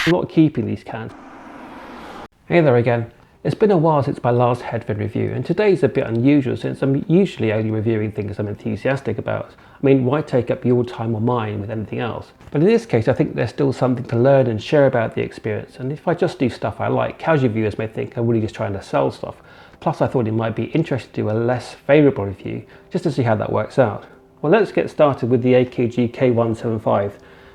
I'm not keeping these cans. Hey there again. It's been a while since my last headphone review, and today's a bit unusual since I'm usually only reviewing things I'm enthusiastic about. I mean, why take up your time or mine with anything else? But in this case, I think there's still something to learn and share about the experience, and if I just do stuff I like, casual viewers may think I'm really just trying to sell stuff. Plus I thought it might be interesting to do a less favourable review, just to see how that works out. Well, let's get started with the AKG K175.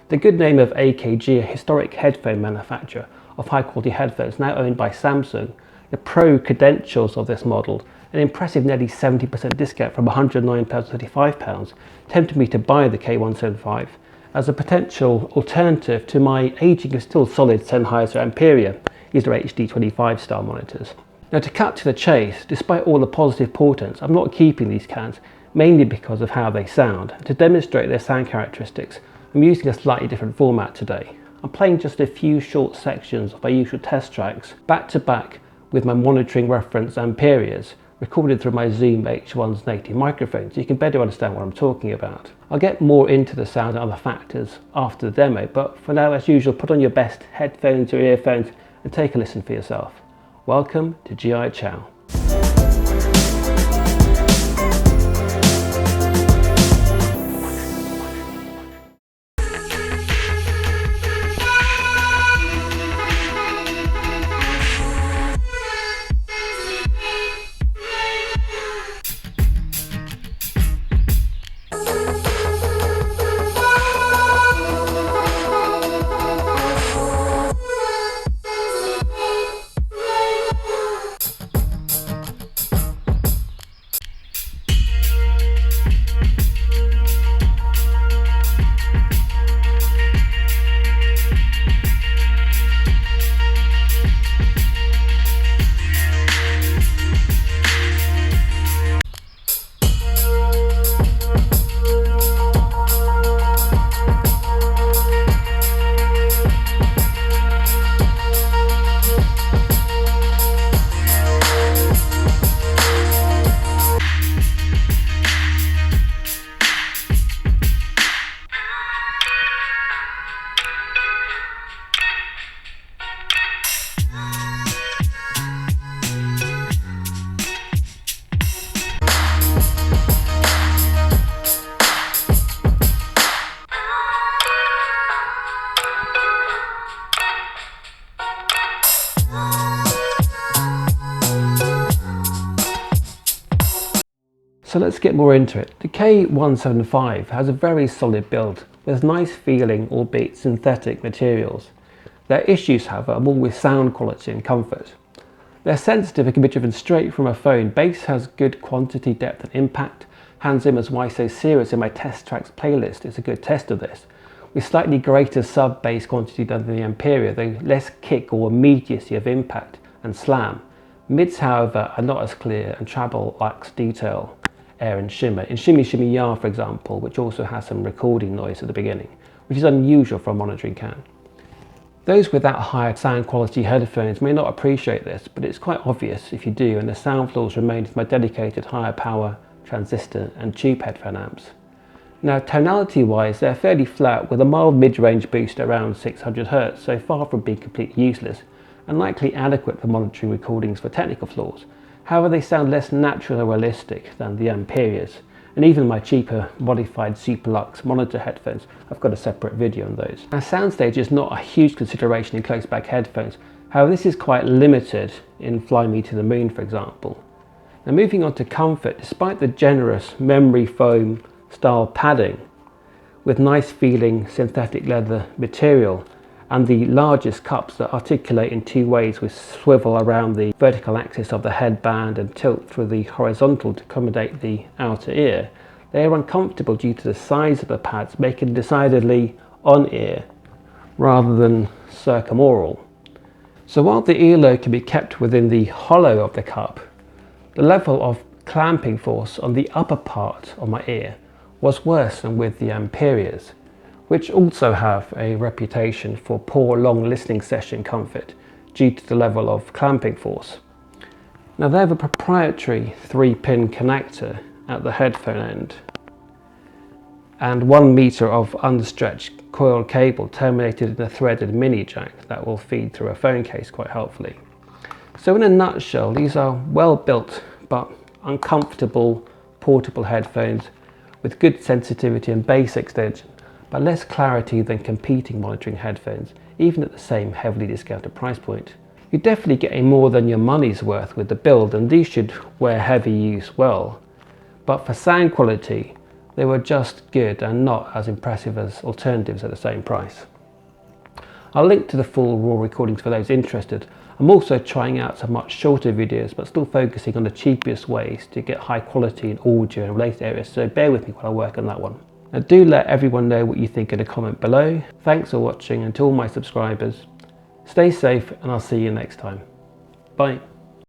The good name of AKG, a historic headphone manufacturer of high quality headphones now owned by Samsung. The pro credentials of this model, an impressive nearly 70% discount from £109.35, tempted me to buy the K175 as a potential alternative to my aging and still solid Sennheiser Amperior. These are HD25 style monitors. Now, to cut to the chase, despite all the positive portents, I'm not keeping these cans, mainly because of how they sound. To demonstrate their sound characteristics, I'm using a slightly different format today. I'm playing just a few short sections of my usual test tracks back to back with my monitoring reference Amperiors, recorded through my Zoom H1's native microphone, so you can better understand what I'm talking about. I'll get more into the sound and other factors after the demo, but for now, as usual, put on your best headphones or earphones and take a listen for yourself. Welcome to GI Chow. So let's get more into it. The K175 has a very solid build with nice feeling, albeit synthetic materials. Their issues, however, are more with sound quality and comfort. They're sensitive and can be driven straight from a phone. Bass has good quantity, depth and impact. Hans Zimmer's Why So Serious in my test tracks playlist is a good test of this, with slightly greater sub-bass quantity than the Amperior, though less kick or immediacy of impact and slam. Mids, however, are not as clear, and treble lacks detail, air and shimmer. In Shimmy Shimmy Ya, for example, which also has some recording noise at the beginning, which is unusual for a monitoring can. Those with that higher sound quality headphones may not appreciate this, but it's quite obvious if you do, and the sound flaws remain with my dedicated higher power, transistor and tube headphone amps. Now, tonality wise, they're fairly flat with a mild mid-range boost around 600 Hz, so far from being completely useless and likely adequate for monitoring recordings for technical flaws. However, they sound less natural and realistic than the Amperiors, and even my cheaper modified Super Lux monitor headphones. I've got a separate video on those. Now, soundstage is not a huge consideration in close back headphones. However, this is quite limited in Fly Me to the Moon, for example. Now, moving on to comfort, despite the generous memory foam style padding with nice feeling synthetic leather material, and the largest cups that articulate in two ways with swivel around the vertical axis of the headband and tilt through the horizontal to accommodate the outer ear, they are uncomfortable due to the size of the pads, making decidedly on-ear rather than circumaural. So while the earlobe can be kept within the hollow of the cup, the level of clamping force on the upper part of my ear was worse than with the Amperiors, which also have a reputation for poor long listening session comfort due to the level of clamping force. Now, they have a proprietary 3-pin connector at the headphone end, and 1 meter of unstretched coiled cable terminated in a threaded mini jack that will feed through a phone case quite helpfully. So in a nutshell, these are well built but uncomfortable portable headphones with good sensitivity and bass extension, but less clarity than competing monitoring headphones, even at the same heavily discounted price point. You're definitely getting more than your money's worth with the build, and these should wear heavy use well. But for sound quality, they were just good and not as impressive as alternatives at the same price. I'll link to the full raw recordings for those interested. I'm also trying out some much shorter videos, but still focusing on the cheapest ways to get high quality in audio and related areas, so bear with me while I work on that one. Now do let everyone know what you think in a comment below. Thanks for watching, and to all my subscribers, stay safe and I'll see you next time. Bye.